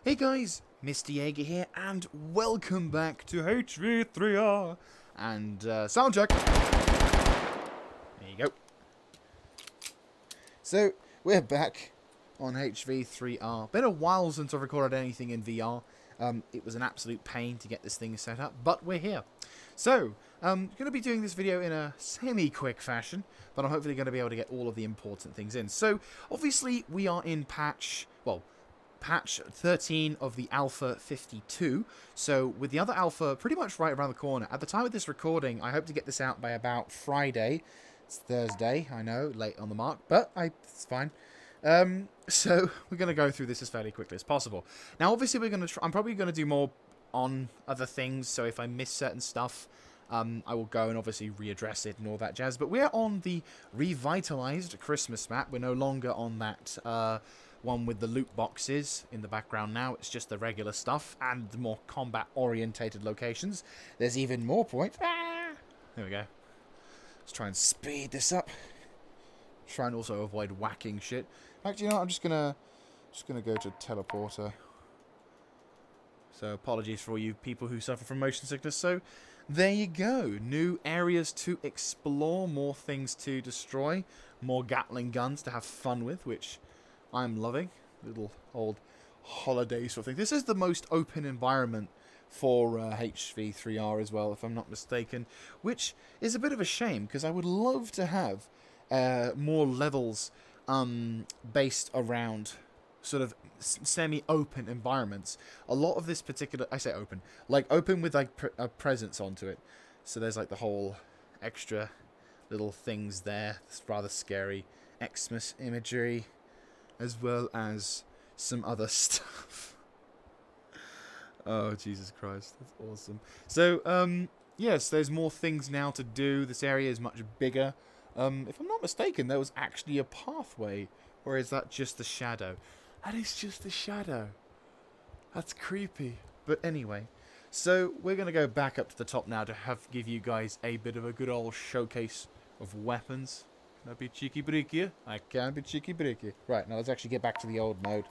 Hey guys, Mr. Jaeger here, and welcome back to H3VR and sound check. There you go. So we're back on H3VR. Been a while since I've recorded anything in VR. It was an absolute pain to get this thing set up, but we're here. So I'm going to be doing this video in a semi-quick fashion, but I'm hopefully going to be able to get all of the important things in. So obviously we are in patch 13 of the Alpha 52, so with the other Alpha pretty much right around the corner. At the time of this recording, I hope to get this out by about Friday. It's Thursday, I know, late on the mark, but it's fine. So we're going to go through this as fairly quickly as possible. Now, obviously, I'm probably going to do more on other things, so if I miss certain stuff, I will go and obviously readdress it and all that jazz. But we're on the revitalized Christmas map. We're no longer on that one with the loot boxes in the background now. It's just the regular stuff and the more combat-orientated locations. There's even more point. There we go. Let's try and speed this up. Try and also avoid whacking shit. Actually, you know what? I'm just gonna go to teleporter. So apologies for all you people who suffer from motion sickness. So there you go. New areas to explore, more things to destroy, more Gatling guns to have fun with, which I'm loving. Little old holiday sort of thing. This is the most open environment for HV3R as well, if I'm not mistaken, which is a bit of a shame because I would love to have more levels based around sort of semi-open environments. A lot of this particular, I say open, like open with like a presence onto it. So there's like the whole extra little things there. It's rather scary. Xmas imagery, as well as some other stuff. Oh, Jesus Christ. That's awesome. So, yes, there's more things now to do. This area is much bigger. If I'm not mistaken, there was actually a pathway. Or is that just the shadow? That is just the shadow. That's creepy. But anyway, so we're going to go back up to the top now to give you guys a bit of a good old showcase of weapons. Can I be cheeky breaky? I can be cheeky breaky. Right, now let's actually get back to the old mode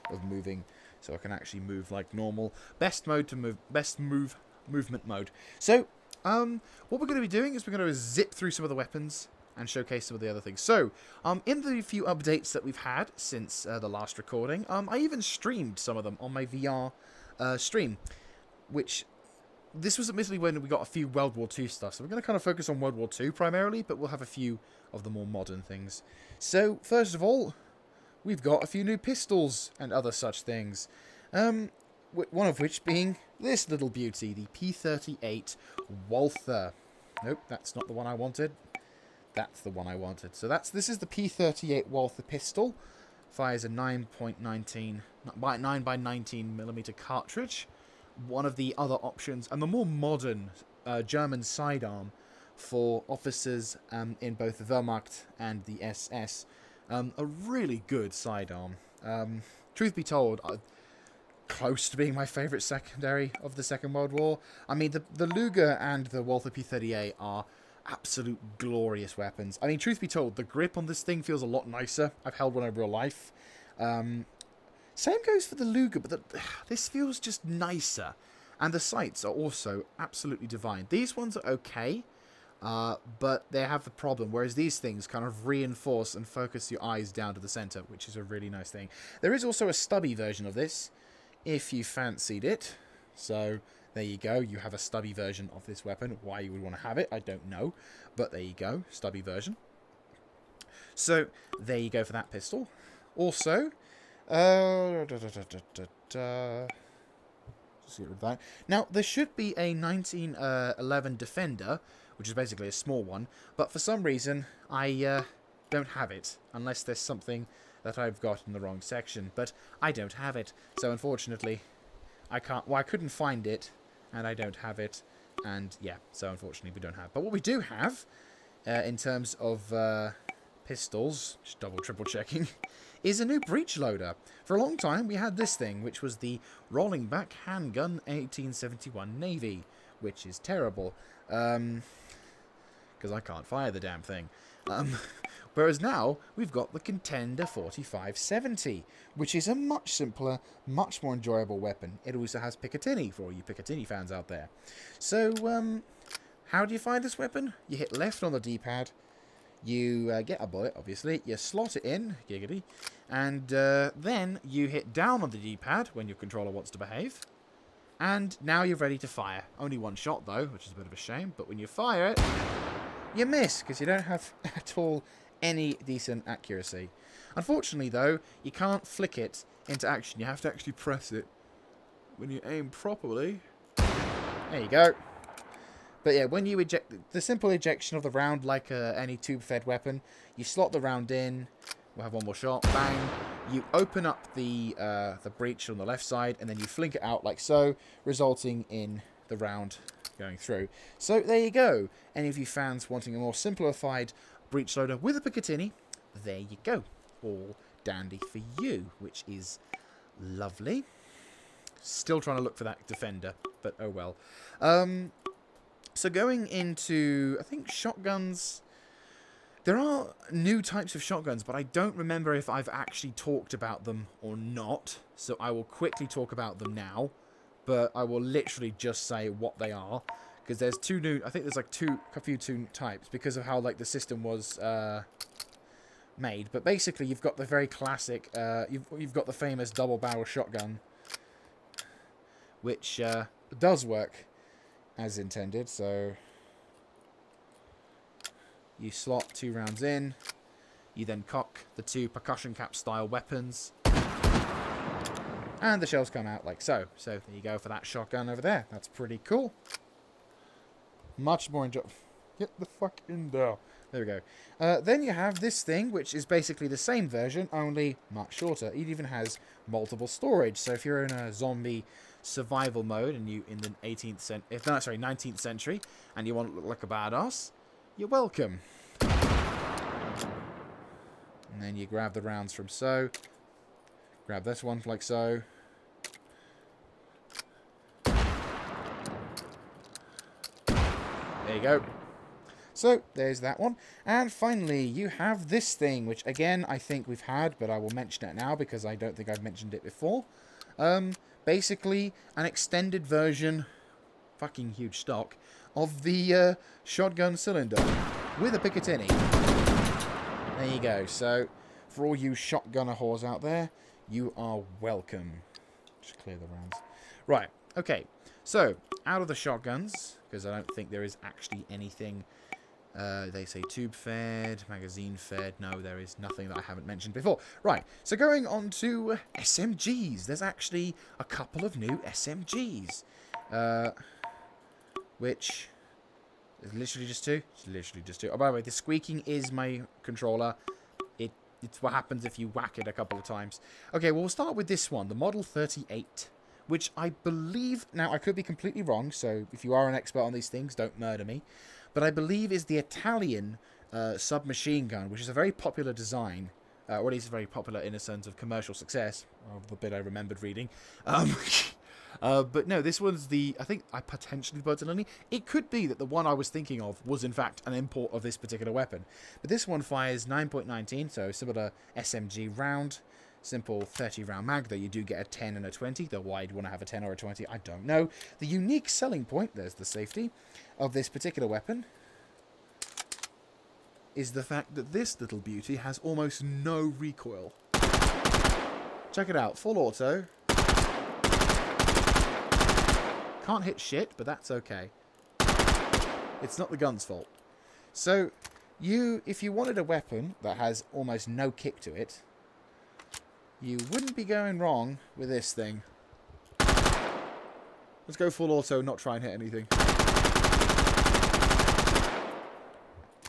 of moving, so I can actually move like normal. Best movement mode. So, what we're going to be doing is we're going to zip through some of the weapons and showcase some of the other things. So, in the few updates that we've had since the last recording, I even streamed some of them on my VR stream, which this was admittedly when we got a few World War II stuff, so we're going to kind of focus on World War II primarily, but we'll have a few of the more modern things. So, first of all, we've got a few new pistols and other such things. One of which being this little beauty, the P38 Walther. Nope, that's not the one I wanted. That's the one I wanted. So this is the P38 Walther pistol. Fires a 9.19 by 19 millimeter cartridge. One of the other options, and the more modern German sidearm for officers in both the Wehrmacht and the SS. A really good sidearm. Truth be told, close to being my favourite secondary of the Second World War. I mean, the Luger and the Walther P38 are absolute glorious weapons. I mean, truth be told, the grip on this thing feels a lot nicer. I've held one in real life. Same goes for the Luger, but this feels just nicer. And the sights are also absolutely divine. These ones are okay, but they have the problem, whereas these things kind of reinforce and focus your eyes down to the center, which is a really nice thing. There is also a stubby version of this, if you fancied it. So there you go, you have a stubby version of this weapon. Why you would want to have it, I don't know, but there you go, stubby version. So there you go for that pistol. Also, now there should be a 1911 Defender, which is basically a small one, but for some reason I don't have it, unless there's something that I've got in the wrong section, but I don't have it, so unfortunately I couldn't find it, and I don't have it, and yeah, so unfortunately we don't have. But what we do have, in terms of pistols, just triple checking, is a new breech loader. For a long time we had this thing, which was the rolling back handgun 1871 Navy, which is terrible, because I can't fire the damn thing. Whereas now, we've got the Contender 4570, which is a much simpler, much more enjoyable weapon. It also has Picatinny, for all you Picatinny fans out there. So, how do you find this weapon? You hit left on the D-pad, you get a bullet, obviously, you slot it in, giggity, and then you hit down on the D-pad when your controller wants to behave, and now you're ready to fire. Only one shot, though, which is a bit of a shame, but when you fire it, you miss, because you don't have at all any decent accuracy. Unfortunately, though, you can't flick it into action. You have to actually press it when you aim properly. There you go. But yeah, when you eject, the simple ejection of the round, like any tube-fed weapon, you slot the round in. We'll have one more shot. Bang. You open up the breech on the left side, and then you flink it out like so, resulting in the round going through. So there you go. Any of you fans wanting a more simplified breech loader with a Picatinny, there you go. All dandy for you, which is lovely. Still trying to look for that defender, but oh well. So going into, I think, shotguns. There are new types of shotguns, but I don't remember if I've actually talked about them or not. So I will quickly talk about them now, but I will literally just say what they are. Because there's two new, I think there's like a few types because of how like the system was made. But basically, you've got the very classic, you've got the famous double barrel shotgun, which does work as intended. So you slot 2 rounds in, you then cock the 2 percussion cap style weapons, and the shells come out like so. So there you go for that shotgun over there. That's pretty cool. Much more enjoyable. Get the fuck in there. There we go. Then you have this thing, which is basically the same version, only much shorter. It even has multiple storage. So if you're in a zombie survival mode and you in the 19th century, and you want to look like a badass, you're welcome. And then you grab the rounds from so. Grab this one like so. There you go. So, there's that one. And finally, you have this thing, which again, I think we've had, but I will mention it now because I don't think I've mentioned it before. Basically, an extended version, fucking huge stock, of the shotgun cylinder with a Picatinny. There you go. So, for all you shotgunner whores out there, you are welcome. Just clear the rounds. Right, okay. So, out of the shotguns, because I don't think there is actually anything, they say tube-fed, magazine-fed. No, there is nothing that I haven't mentioned before. Right, so going on to SMGs. There's actually a couple of new SMGs, which is literally just 2. It's literally just 2. Oh, by the way, the squeaking is my controller. It's what happens if you whack it a couple of times. Okay, well, we'll start with this one, the Model 38. Which I believe, now I could be completely wrong, so if you are an expert on these things, don't murder me, but I believe is the Italian submachine gun, which is a very popular design, or at least very popular in a sense of commercial success, of the bit I remembered reading. But no, this one's I think I potentially personally, it could be that the one I was thinking of was in fact an import of this particular weapon. But this one fires 9.19, so similar SMG round. Simple 30 round mag, though you do get a 10 and a 20, though why you'd want to have a 10 or a 20, I don't know. The unique selling point, there's the safety, of this particular weapon is the fact that this little beauty has almost no recoil. Check it out, full auto. Can't hit shit, but that's okay. It's not the gun's fault. So, if you wanted a weapon that has almost no kick to it, you wouldn't be going wrong with this thing. Let's go full auto, not try and hit anything.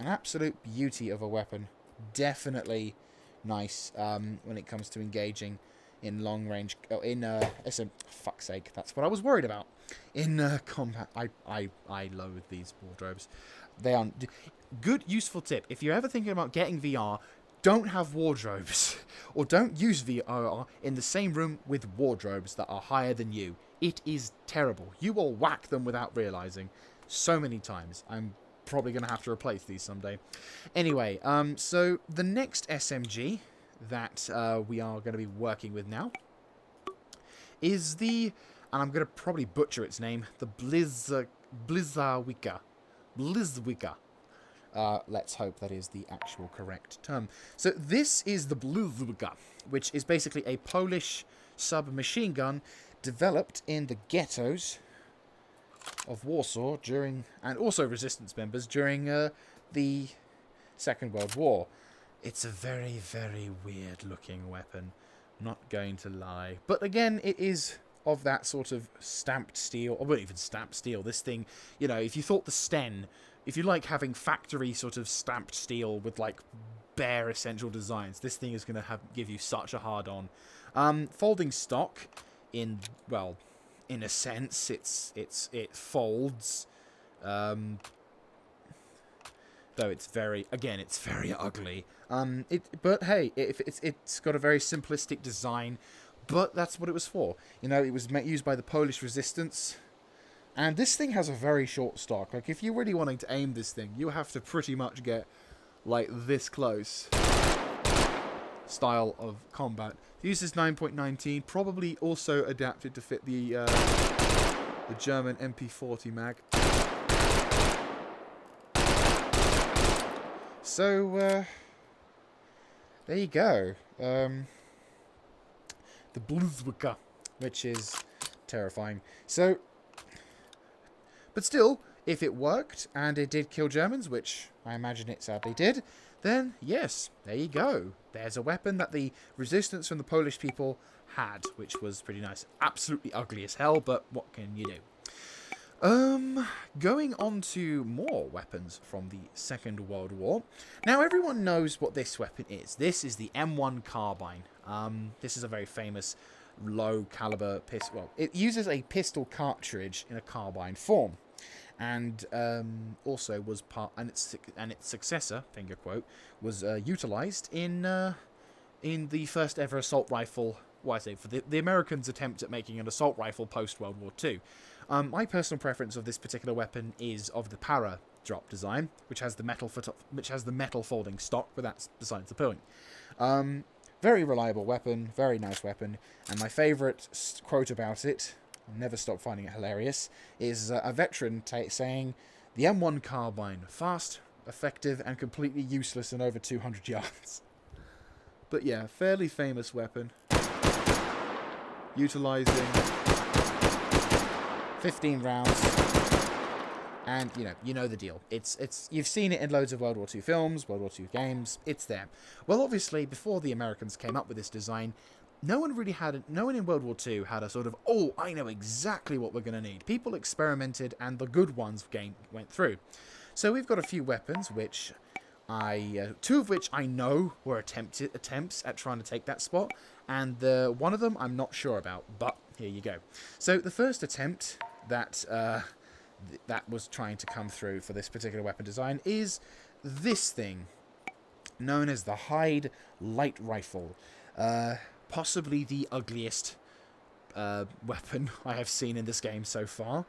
An absolute beauty of a weapon. Definitely nice when it comes to engaging in long range. Oh, in fuck's sake, that's what I was worried about. In combat, I loathe these wardrobes. They are good, useful tip. If you're ever thinking about getting VR, don't have wardrobes, or don't use VR in the same room with wardrobes that are higher than you. It is terrible. You will whack them without realizing so many times. I'm probably going to have to replace these someday. Anyway, so the next SMG that we are going to be working with now is the, and I'm going to probably butcher its name, the Blizzawika. Blizzwika. Let's hope that is the actual correct term. So this is the Blizzwika, which is basically a Polish submachine gun developed in the ghettos of Warsaw during, and also resistance members during the Second World War. It's a very, very weird looking weapon, not going to lie. But again, it is of that sort of stamped steel, or not even stamped steel. This thing, you know, if you thought the Sten, if you like having factory sort of stamped steel with like bare essential designs, this thing is going to give you such a hard on. Folding stock, in, well, in a sense, it folds, though it's very, again, it's very ugly. But hey, it's got a very simplistic design, but that's what it was for. You know, it was used by the Polish resistance, and this thing has a very short stock. Like, if you're really wanting to aim this thing, you have to pretty much get like this close style of combat. It uses 9.19, probably also adapted to fit the German MP40 mag. So there you go. The Blizzwika, which is terrifying. So, but still, if it worked and it did kill Germans, which I imagine it sadly did, then yes, there you go. There's a weapon that the resistance from the Polish people had, which was pretty nice. Absolutely ugly as hell, but what can you do? Going on to more weapons from the Second World War. Now, everyone knows what this weapon is. This is the M1 carbine. This is a very famous low-caliber pistol. Well, it uses a pistol cartridge in a carbine form, and also was part, and its successor, finger quote, was utilized in the first ever assault rifle. Well, I say for the Americans' attempt at making an assault rifle post World War II. My personal preference of this particular weapon is of the para drop design, which has the metal folding stock, but that's besides the point. Very reliable weapon, very nice weapon, and my favourite quote about it, I'll never stop finding it hilarious, is a veteran saying, "The M1 carbine, fast, effective, and completely useless in over 200 yards." But yeah, fairly famous weapon, utilising 15 rounds, and you know the deal. It's you've seen it in loads of World War II films, World War II games. It's there. Well, obviously, before the Americans came up with this design, no one in World War II had a sort of, oh, I know exactly what we're going to need. People experimented, and the good ones went through. So we've got a few weapons, which two of which I know were attempts at trying to take that spot, and one of them I'm not sure about, but here you go. So the first attempt that was trying to come through for this particular weapon design is this thing, known as the Hyde Light Rifle. Possibly the ugliest weapon I have seen in this game so far.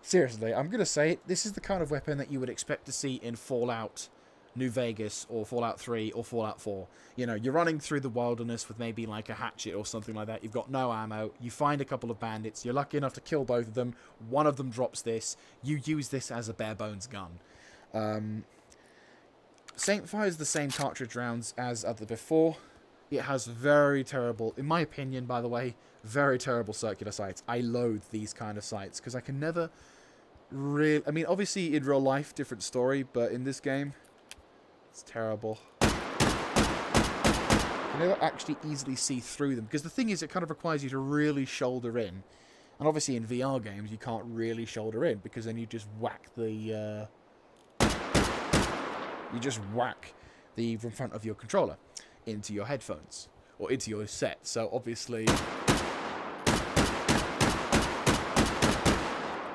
Seriously, I'm going to say it, this is the kind of weapon that you would expect to see in Fallout New Vegas, or Fallout 3, or Fallout 4. You know, you're running through the wilderness with maybe like a hatchet or something like that. You've got no ammo. You find a couple of bandits. You're lucky enough to kill both of them. One of them drops this. You use this as a bare bones gun. Fires the same cartridge rounds as other before. It has very terrible, in my opinion, by the way, very terrible circular sights. I loathe these kind of sights because I can never really... I mean, obviously in real life, different story, but in this game, it's terrible. You never actually easily see through them, because the thing is, it kind of requires you to really shoulder in. And obviously in VR games, you can't really shoulder in, because then you just whack the... the front of your controller into your headphones, or into your set, so obviously...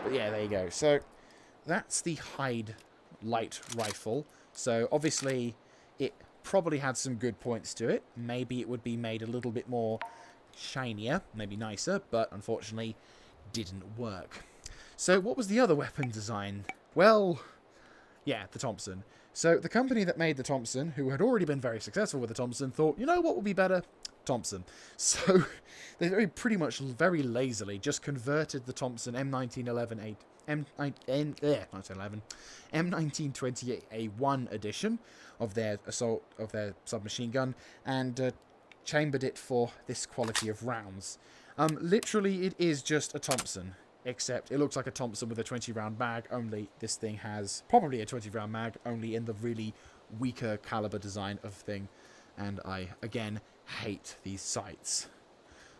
But yeah, there you go. So, that's the Hyde Light Rifle. So, obviously, it probably had some good points to it. Maybe it would be made a little bit more shinier, maybe nicer, but unfortunately, didn't work. So, what was the other weapon design? Well, Yeah, the Thompson. So the company that made the Thompson, who had already been very successful with the Thompson, thought, you know what would be better? Thompson. So they pretty much very lazily just converted the Thompson M1911 M1928A1 edition of their submachine gun and chambered it for this quality of rounds. Literally, it is just a Thompson, except it looks like a Thompson with a 20-round mag, only this thing has probably a 20-round mag, only in the really weaker caliber design of thing. And I, again, hate these sights.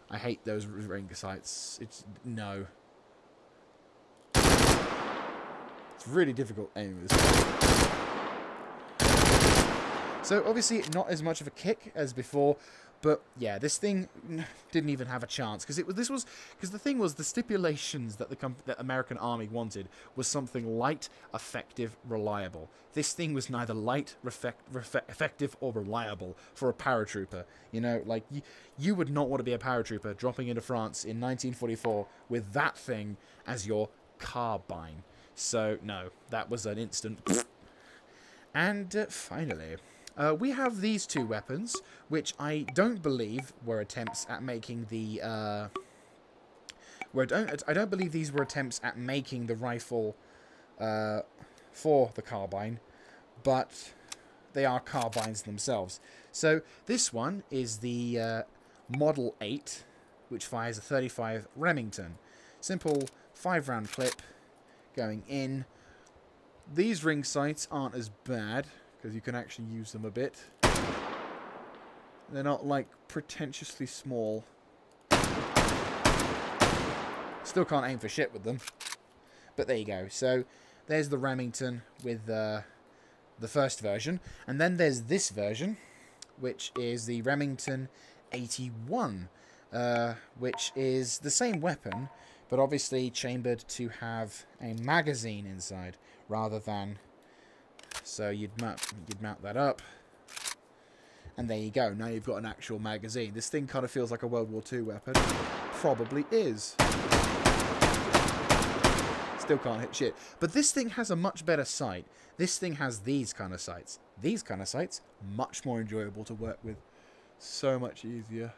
I hate those ring sights. No. It's really difficult aiming with this. So, obviously, not as much of a kick as before, but yeah, this thing didn't even have a chance because the thing was the stipulations that the American Army wanted was something light, effective, reliable. This thing was neither light, effective, or reliable for a paratrooper. You know, like you would not want to be a paratrooper dropping into France in 1944 with that thing as your carbine. So no, that was an instant. And finally. We have these two weapons, which I don't believe were attempts at making the. I don't believe these were attempts at making the rifle for the carbine, but they are carbines themselves. So this one is the Model 8, which fires a 35 Remington. Simple 5-round clip going in. These ring sights aren't as bad, because you can actually use them a bit. They're not, like, pretentiously small. Still can't aim for shit with them. But there you go. So, there's the Remington with the first version. And then there's this version, which is the Remington 81, which is the same weapon, but obviously chambered to have a magazine inside, rather than... So you'd mount that up, and there you go. Now you've got an actual magazine. This thing kind of feels like a World War II weapon. Probably is. Still can't hit shit. But this thing has a much better sight. This thing has these kind of sights. These kind of sights, much more enjoyable to work with. So much easier.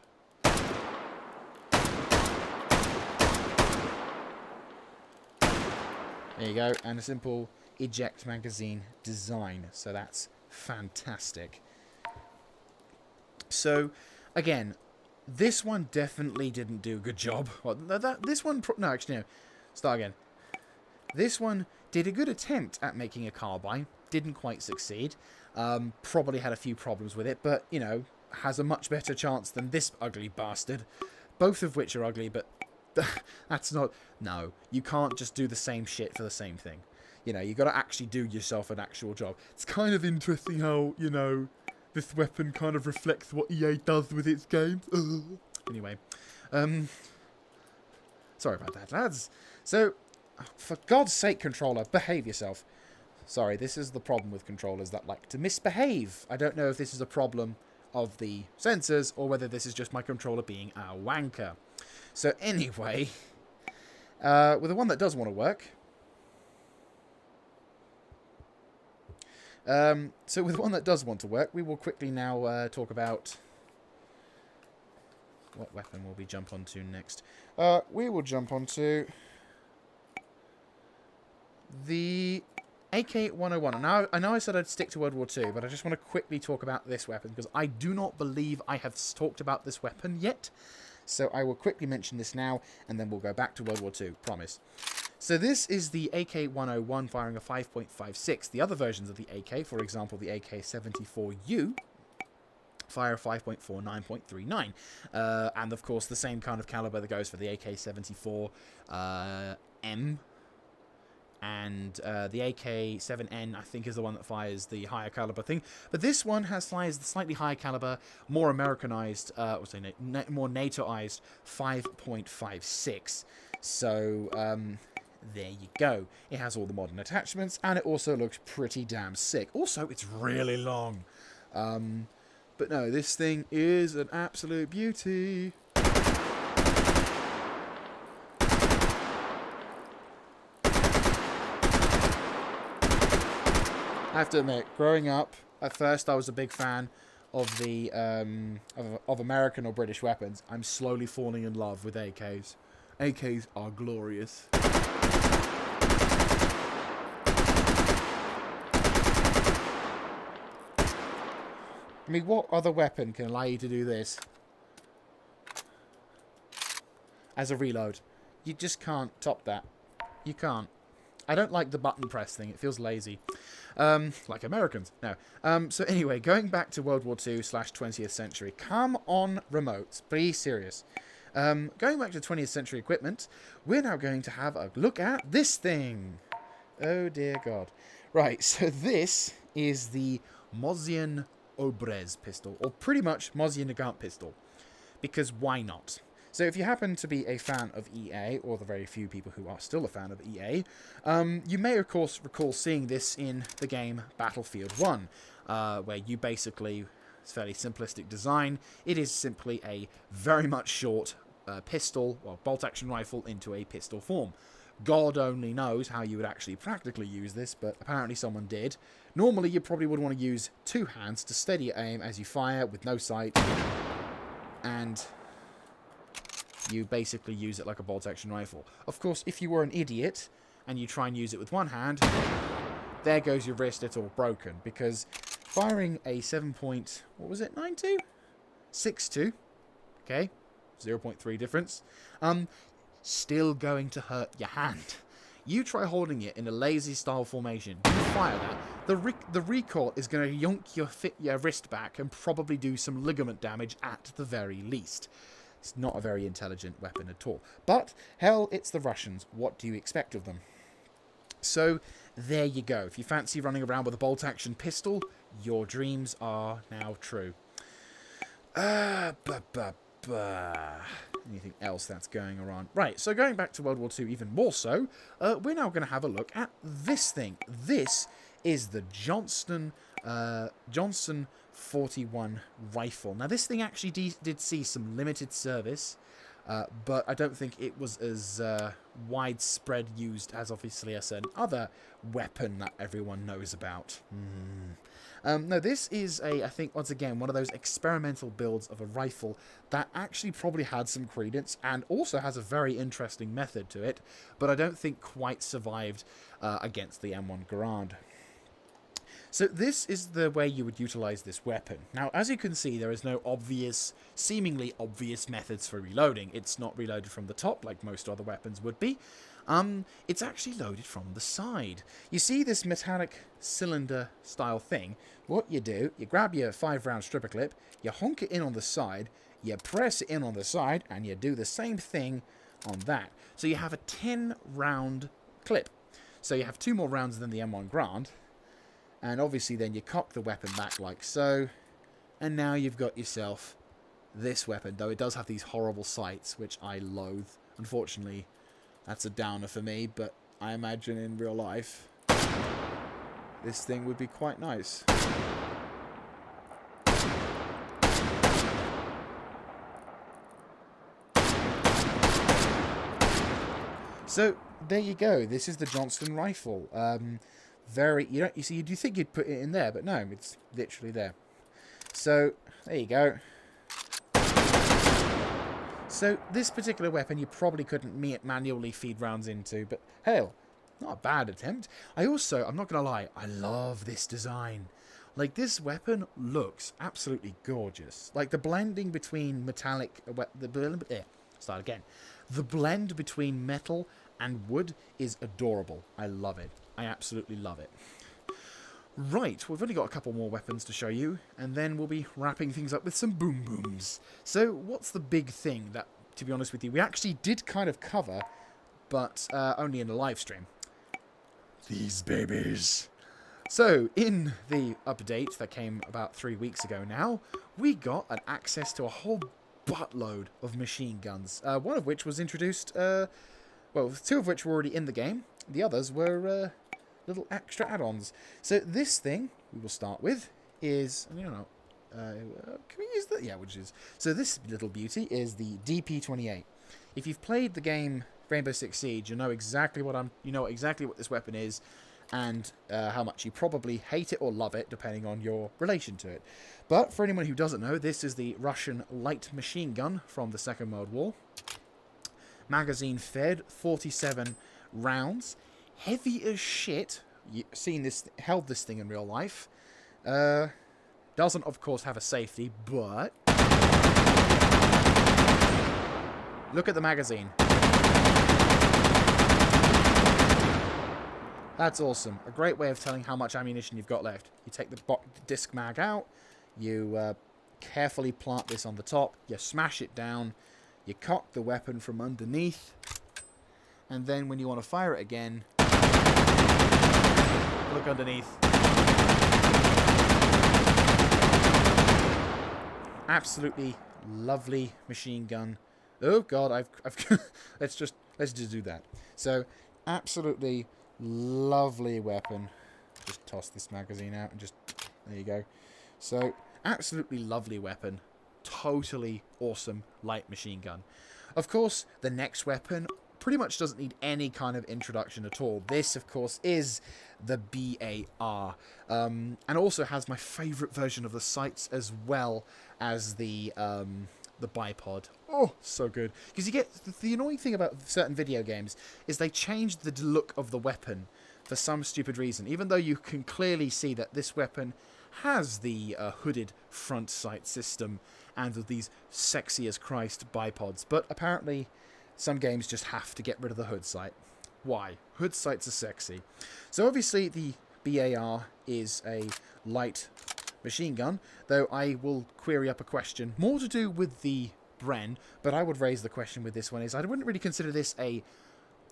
There you go, and a simple eject magazine design, so that's fantastic. So again, this one definitely didn't do a good job. Well, start again. This one did a good attempt at making a carbine, didn't quite succeed, probably had a few problems with it, but you know, has a much better chance than this ugly bastard, both of which are ugly. But that's not, no, you can't just do the same shit for the same thing. You know, you got to actually do yourself an actual job. It's kind of interesting how, you know, this weapon kind of reflects what EA does with its games. Anyway, sorry about that, lads. So, for God's sake, controller, behave yourself. Sorry, this is the problem with controllers that like to misbehave. I don't know if this is a problem of the sensors or whether this is just my controller being a wanker. So anyway, with the one that does want to work, we will quickly now talk about what weapon will we jump onto next. We will jump onto the AK-101. Now, I know I said I'd stick to World War II, but I just want to quickly talk about this weapon, because I do not believe I have talked about this weapon yet. So I will quickly mention this now, and then we'll go back to World War II, promise. So this is the AK-101 firing a 5.56. The other versions of the AK, for example, the AK-74U, fire a 5.4, 9.39. And of course, the same kind of caliber that goes for the AK-74M. And the AK-7N, I think, is the one that fires the higher caliber thing. But this one fires the slightly higher caliber, more Americanized, more NATOized 5.56. So, there you go. It has all the modern attachments, and it also looks pretty damn sick. Also, it's really long. But no, this thing is an absolute beauty. I have to admit, growing up, at first I was a big fan of the of American or British weapons. I'm slowly falling in love with AKs. AKs are glorious. I mean, what other weapon can allow you to do this as a reload? You just can't top that. You can't. I don't like the button press thing. It feels lazy. Like Americans. No. So anyway, going back to World War II/20th century. Come on, remotes. Be serious. Going back to 20th century equipment, we're now going to have a look at this thing. Oh, dear God. Right, so this is the Mosin Obrez pistol, or pretty much Mosin Nagant pistol, because why not? So if you happen to be a fan of EA, or the very few people who are still a fan of EA, you may of course recall seeing this in the game Battlefield 1, where you basically, it's a fairly simplistic design, it is simply a very much short pistol, or bolt-action rifle into a pistol form. God only knows how you would actually practically use this, but apparently someone did. Normally, you probably would want to use two hands to steady your aim as you fire with no sight, and you basically use it like a bolt-action rifle. Of course, if you were an idiot and you try and use it with one hand, there goes your wrist, it's all broken, because firing a 7.92? 6.2, okay, 0.3 difference, still going to hurt your hand. You try holding it in a lazy style formation, you fire that, the recoil is going to yonk your wrist back and probably do some ligament damage at the very least. It's not a very intelligent weapon at all. But, hell, it's the Russians. What do you expect of them? So, there you go. If you fancy running around with a bolt-action pistol, your dreams are now true. Anything else that's going around? Right, so going back to World War II even more so, we're now going to have a look at this thing. This is the Johnson 41 rifle. Now, this thing actually did see some limited service, but I don't think it was as widespread used as obviously a certain other weapon that everyone knows about. No, this is I think, once again, one of those experimental builds of a rifle that actually probably had some credence and also has a very interesting method to it, but I don't think quite survived against the M1 Garand. So this is the way you would utilize this weapon. Now, as you can see, there is no seemingly obvious methods for reloading. It's not reloaded from the top like most other weapons would be. It's actually loaded from the side. You see this metallic cylinder style thing? What you do, you grab your 5-round stripper clip, you honk it in on the side, you press it in on the side, and you do the same thing on that. So you have a 10-round clip. So you have 2 more rounds than the M1 Garand. And obviously then you cock the weapon back like so. And now you've got yourself this weapon. Though it does have these horrible sights, which I loathe. Unfortunately, that's a downer for me. But I imagine in real life, this thing would be quite nice. So, there you go. This is the Johnston rifle. You do think you'd put it in there, but no, it's literally there. So, there you go. So, this particular weapon you probably couldn't manually feed rounds into, but hell, not a bad attempt. I'm not going to lie, I love this design. Like, this weapon looks absolutely gorgeous. Like, the blending between metallic... Start again. The blend between metal and wood is adorable. I love it. I absolutely love it. Right, we've only got a couple more weapons to show you, and then we'll be wrapping things up with some boom booms. So, what's the big thing that, to be honest with you, we actually did kind of cover, but only in a live stream? These babies. So, in the update that came about 3 weeks ago now, we got an access to a whole buttload of machine guns, one of which was introduced, well, 2 of which were already in the game. The others were little extra add-ons. So this thing we will start with is, can we use that? Yeah, which is, so this little beauty is the DP-28. If you've played the game Rainbow Six Siege, you know exactly what exactly what this weapon is, and how much you probably hate it or love it, depending on your relation to it. But for anyone who doesn't know, this is the Russian light machine gun from the Second World War. Magazine fed, 47 rounds. Heavy as shit. You've seen this, held this thing in real life. Doesn't, of course, have a safety, but look at the magazine. That's awesome. A great way of telling how much ammunition you've got left. You take the disc mag out, you carefully plant this on the top, you smash it down, you cock the weapon from underneath, and then when you want to fire it again, look underneath. Absolutely lovely machine gun. Oh god, I've let's just do that. So, absolutely lovely weapon. Just toss this magazine out and just, there you go. So, absolutely lovely weapon. Totally awesome light machine gun. Of course, the next weapon pretty much doesn't need any kind of introduction at all. This, of course, is the BAR. And also has my favourite version of the sights as well as the bipod. Oh, so good. Because you get, the annoying thing about certain video games is they change the look of the weapon for some stupid reason, even though you can clearly see that this weapon has the hooded front sight system and these sexy as Christ bipods. But apparently some games just have to get rid of the hood sight. Why? Hood sights are sexy. So obviously the BAR is a light machine gun, though I will query up a question more to do with the Bren, but I would raise the question with this one is I wouldn't really consider this a,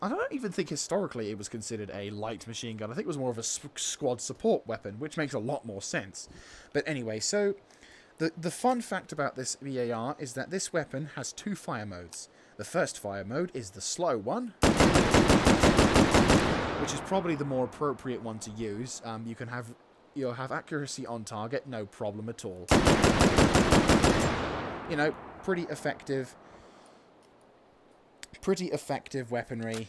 I don't even think historically it was considered a light machine gun. I think it was more of a squad support weapon, which makes a lot more sense. But anyway, so the fun fact about this BAR is that this weapon has two fire modes. The first fire mode is the slow one, which is probably the more appropriate one to use. You'll have accuracy on target, no problem at all. You know, pretty effective weaponry.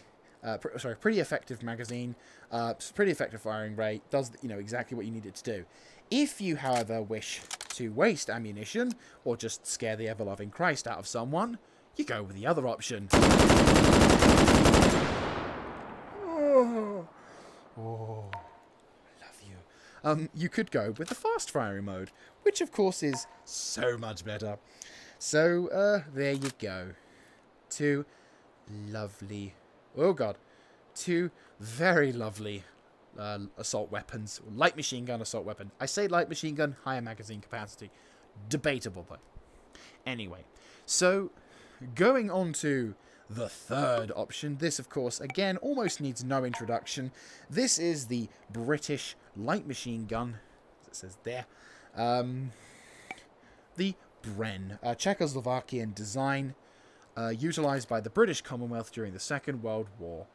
Pretty effective magazine. Pretty effective firing rate. Does, you know, exactly what you need it to do. If you, however, wish to waste ammunition or just scare the ever-loving Christ out of someone, you go with the other option. Oh, I love you. You could go with the fast firing mode, which of course is so much better. So, there you go. Two lovely, oh god, two very lovely assault weapons. Light machine gun assault weapon. I say light machine gun, higher magazine capacity. Debatable, but anyway. So, going on to the third option. This, of course, again, almost needs no introduction. This is the British light machine gun, as it says there. The Bren, Czechoslovakian design, utilized by the British Commonwealth during the Second World War.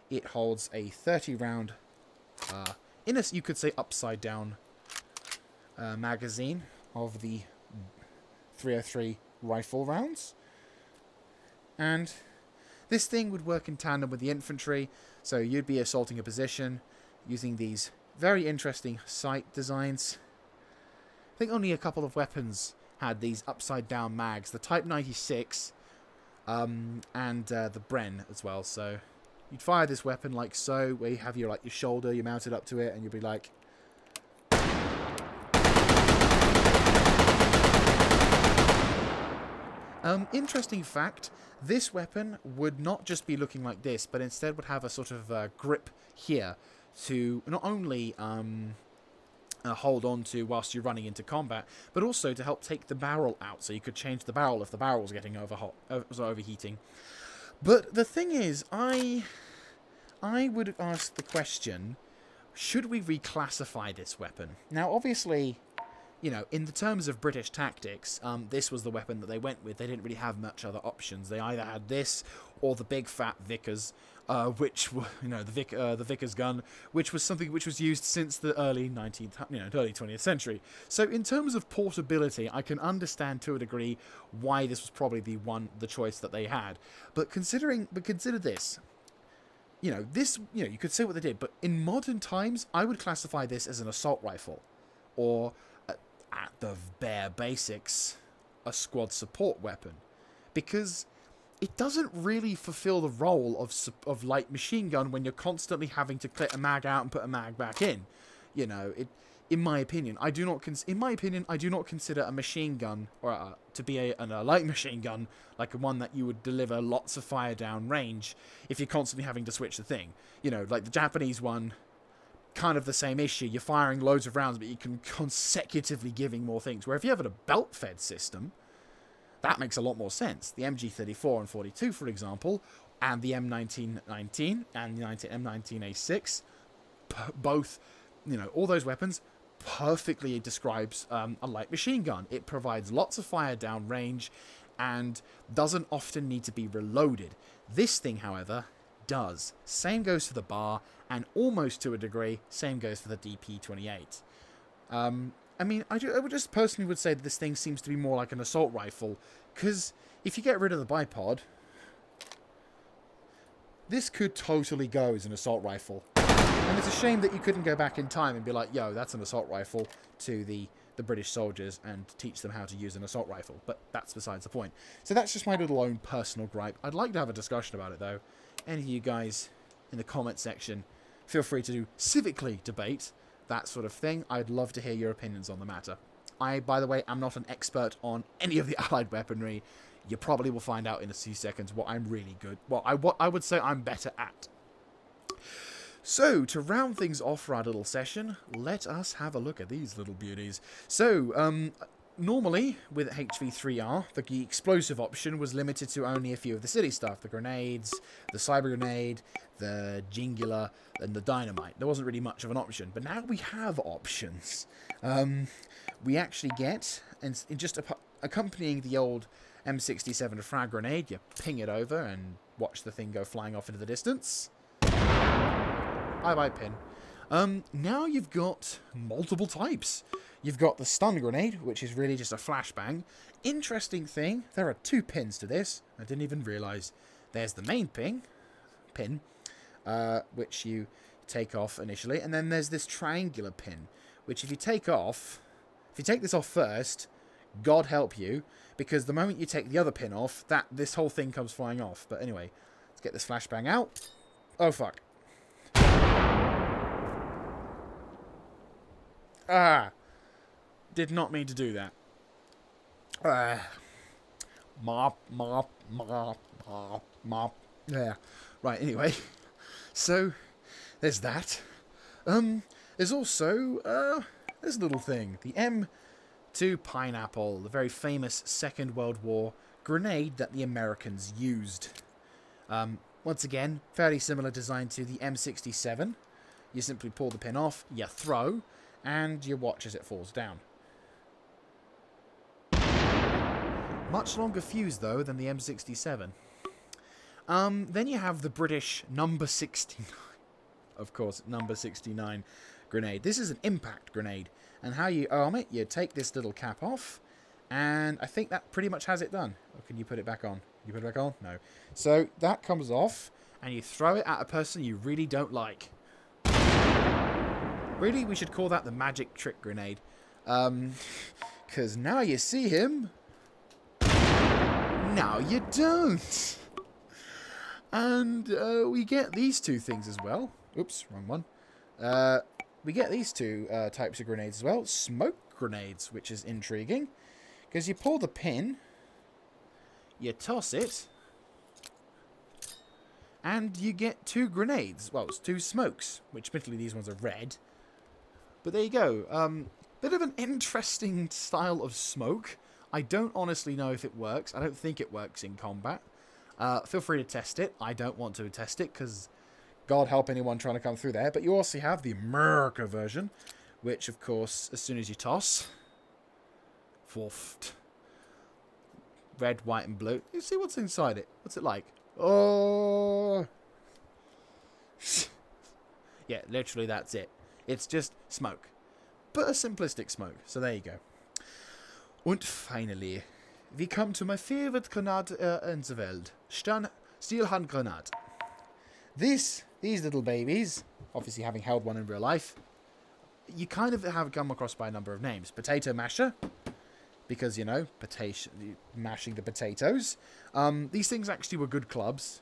It holds a 30-round, you could say upside-down magazine of the 303 rifle rounds. And this thing would work in tandem with the infantry, so you'd be assaulting a position using these very interesting sight designs. I think only a couple of weapons had these upside-down mags, the Type 96 and the Bren as well. So you'd fire this weapon like so, where you have your shoulder, you mount it up to it, and you'd be like, interesting fact, this weapon would not just be looking like this, but instead would have a sort of grip here to not only hold on to whilst you're running into combat, but also to help take the barrel out, so you could change the barrel if the barrel was getting overheating. But the thing is, I would ask the question, should we reclassify this weapon? Now, obviously, you know, in the terms of British tactics, this was the weapon that they went with. They didn't really have much other options. They either had this or the big fat Vickers, which were, you know, the Vickers gun, which was something which was used since the early 20th century. So in terms of portability, I can understand to a degree why this was probably the choice that they had. But consider this. you know, this, you know, you could say what they did, but in modern times, I would classify this as an assault rifle, or at the bare basics, a squad support weapon, because it doesn't really fulfill the role of light machine gun when you're constantly having to clip a mag out and put a mag back in. You know, in my opinion, I do not consider a machine gun or to be a light machine gun like one that you would deliver lots of fire down range if you're constantly having to switch the thing. You know, like the Japanese one, kind of the same issue. You're firing loads of rounds, but you can consecutively giving more things. Where if you have a belt-fed system, that makes a lot more sense. The MG34 and 42, for example, and the M1919 and the M19A6, both, you know, all those weapons perfectly describes a light machine gun. It provides lots of fire down range and doesn't often need to be reloaded. This thing, however, does. Same goes for the bar, and almost to a degree, same goes for the DP28. I mean, I would just personally would say that this thing seems to be more like an assault rifle, because if you get rid of the bipod, this could totally go as an assault rifle. And it's a shame that you couldn't go back in time and be like, yo, that's an assault rifle, to the British soldiers and teach them how to use an assault rifle. But that's besides the point. So that's just my little own personal gripe. I'd like to have a discussion about it, though. Any of you guys in the comment section, feel free to civically debate that sort of thing. I'd love to hear your opinions on the matter. I, by the way, am not an expert on any of the Allied weaponry. You probably will find out in a few seconds what I'm really good, what I would say I'm better at. So, to round things off for our little session, let us have a look at these little beauties. So, normally, with H3VR, the explosive option was limited to only a few of the city stuff. The grenades, the cyber grenade, the jingular, and the dynamite. There wasn't really much of an option. But now we have options. We actually get, and just accompanying the old M67 frag grenade, you ping it over and watch the thing go flying off into the distance. Bye-bye, pin. Now you've got multiple types. You've got the stun grenade, which is really just a flashbang. Interesting thing, there are 2 pins to this. I didn't even realise. There's the main pin, which you take off initially, and then there's this triangular pin, which if you take this off first, God help you, because the moment you take the other pin off, this whole thing comes flying off. But anyway, let's get this flashbang out. Oh, fuck. Ah, did not mean to do that. Mop. Yeah. Right, anyway. So, there's that. There's also, this little thing. The M2 Pineapple, the very famous Second World War grenade that the Americans used. Once again, fairly similar design to the M67. You simply pull the pin off, you throw, and you watch as it falls down. Much longer fuse, though, than the M67. Then you have the British number 69. Of course, number 69 grenade. This is an impact grenade. And how you arm it, you take this little cap off, and I think that pretty much has it done. Or can you put it back on? You put it back on? No. So that comes off, and you throw it at a person you really don't like. Really, we should call that the magic trick grenade. Because now you see him, now you don't. And we get these 2 things as well. Oops, wrong one. We get these 2 types of grenades as well. Smoke grenades, which is intriguing. Because you pull the pin, you toss it, and you get 2 grenades. Well, it's 2 smokes, which admittedly these ones are red. But there you go. Bit of an interesting style of smoke. I don't honestly know if it works. I don't think it works in combat. Feel free to test it. I don't want to test it because God help anyone trying to come through there. But you also have the America version, which, of course, as soon as you toss, red, white, and blue. You see what's inside it. What's it like? Oh, yeah, literally that's it. It's just smoke, but a simplistic smoke. So there you go. Und finally, we come to my favorite grenade in the world, Steelhandgranate. These little babies, obviously having held one in real life, you kind of have come across by a number of names. Potato masher, because, you know, mashing the potatoes. These things actually were good clubs.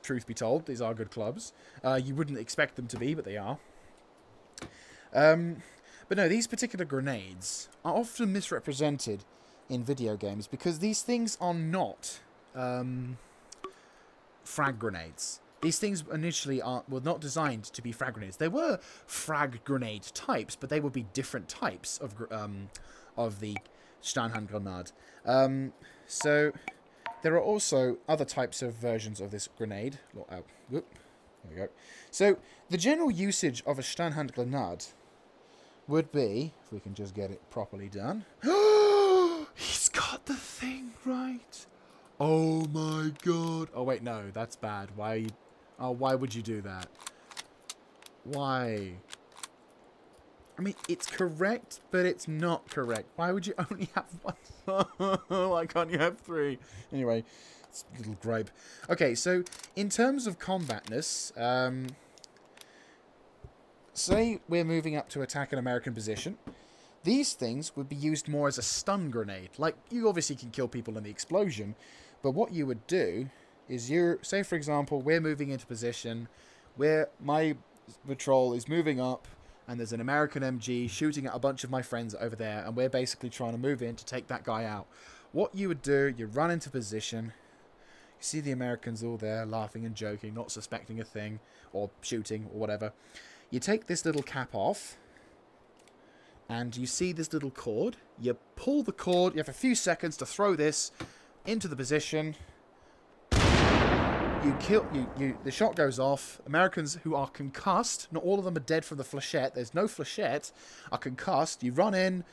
Truth be told, these are good clubs. You wouldn't expect them to be, but they are. But no, these particular grenades are often misrepresented in video games because these things are not frag grenades. These things initially were not designed to be frag grenades. They were frag grenade types, but they would be different types of the Steinhandgranate. So there are also other types of versions of this grenade. Oh, whoop, there we go. So the general usage of a Steinhandgranate would be, if we can just get it properly done. He's got the thing right. Oh my god. Oh wait, no, that's bad. Why are you... Oh, why would you do that? Why? I mean, it's correct, but it's not correct. Why would you only have one? Why can't you have three? Anyway, it's a little gripe. Okay, so in terms of combatness, say we're moving up to attack an American position. These things would be used more as a stun grenade. Like, you obviously can kill people in the explosion, but what you would do is say, for example, we're moving into position where my patrol is moving up and there's an American MG shooting at a bunch of my friends over there, and we're basically trying to move in to take that guy out. What you would do, you run into position, you see the Americans all there laughing and joking, not suspecting a thing, or shooting, or whatever. You take this little cap off, and you see this little cord. You pull the cord, you have a few seconds to throw this into the position. The shot goes off. Americans who are concussed, not all of them are dead from the flechette, there's no flechette, are concussed. You run in.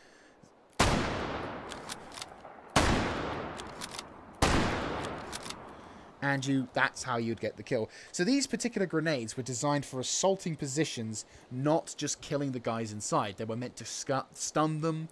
And that's how you'd get the kill. So these particular grenades were designed for assaulting positions, not just killing the guys inside. They were meant to stun them.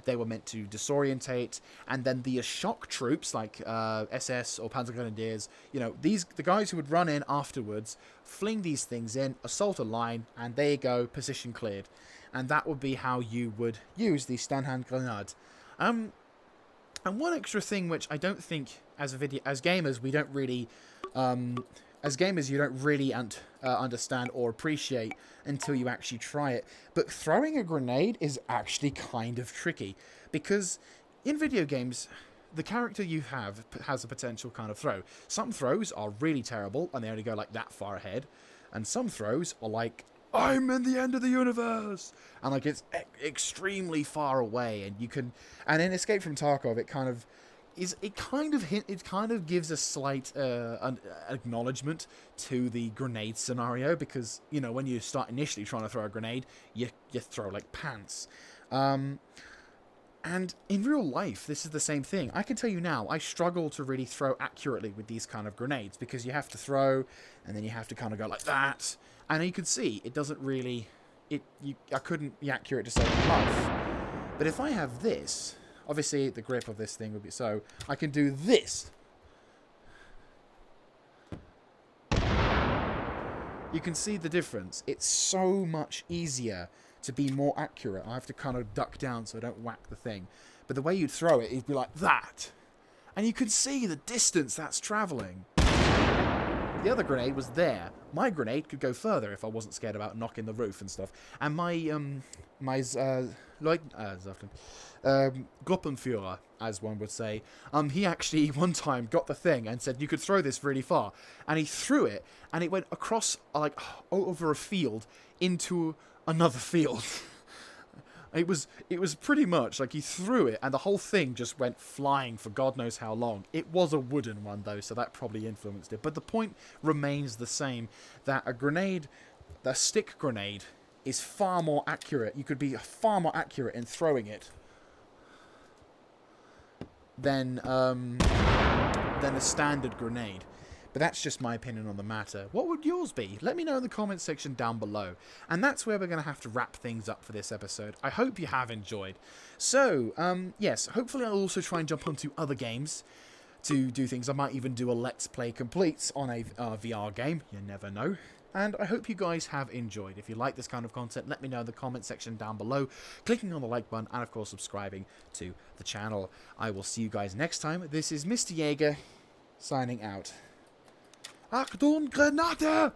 They were meant to disorientate, and then the shock troops like SS or Panzergrenadiers, you know, the guys who would run in afterwards, fling these things in, assault a line, and there you go, position cleared. And that would be how you would use the Steinhandgranate. And one extra thing which I don't think as gamers we don't really you don't really understand or appreciate until you actually try it. But throwing a grenade is actually kind of tricky, because in video games, the character you have has a potential kind of throw. Some throws are really terrible, and they only go like that far ahead. And some throws are like, I'm in the end of the universe! And like it's extremely far away, and you can... And in Escape from Tarkov, it kind of gives a slight acknowledgement to the grenade scenario, because, you know, when you start initially trying to throw a grenade, you throw like pants. And in real life, this is the same thing. I can tell you now, I struggle to really throw accurately with these kind of grenades, because you have to throw, and then you have to kind of go like that. And you can see, it doesn't really... I couldn't be accurate to save my life. But if I have this... Obviously, the grip of this thing would be so... I can do this. You can see the difference. It's so much easier to be more accurate. I have to kind of duck down so I don't whack the thing. But the way you'd throw it, it'd be like that. And you can see the distance that's travelling. The other grenade was there. My grenade could go further if I wasn't scared about knocking the roof and stuff. And my Gruppenführer, as one would say, he actually one time got the thing and said you could throw this really far. And he threw it, and it went across, like, over a field into another field. It was pretty much like he threw it and the whole thing just went flying for God knows how long. It was a wooden one though, so that probably influenced it. But the point remains the same, that a grenade, the stick grenade, is far more accurate. You could be far more accurate in throwing it than a standard grenade. But that's just my opinion on the matter. What would yours be? Let me know in the comments section down below. And that's where we're going to have to wrap things up for this episode. I hope you have enjoyed. So, yes, hopefully I'll also try and jump onto other games to do things. I might even do a Let's Play complete on a VR game. You never know. And I hope you guys have enjoyed. If you like this kind of content, let me know in the comment section down below, clicking on the like button, and of course subscribing to the channel. I will see you guys next time. This is Mr. Jaeger, signing out. Achtung, Granate!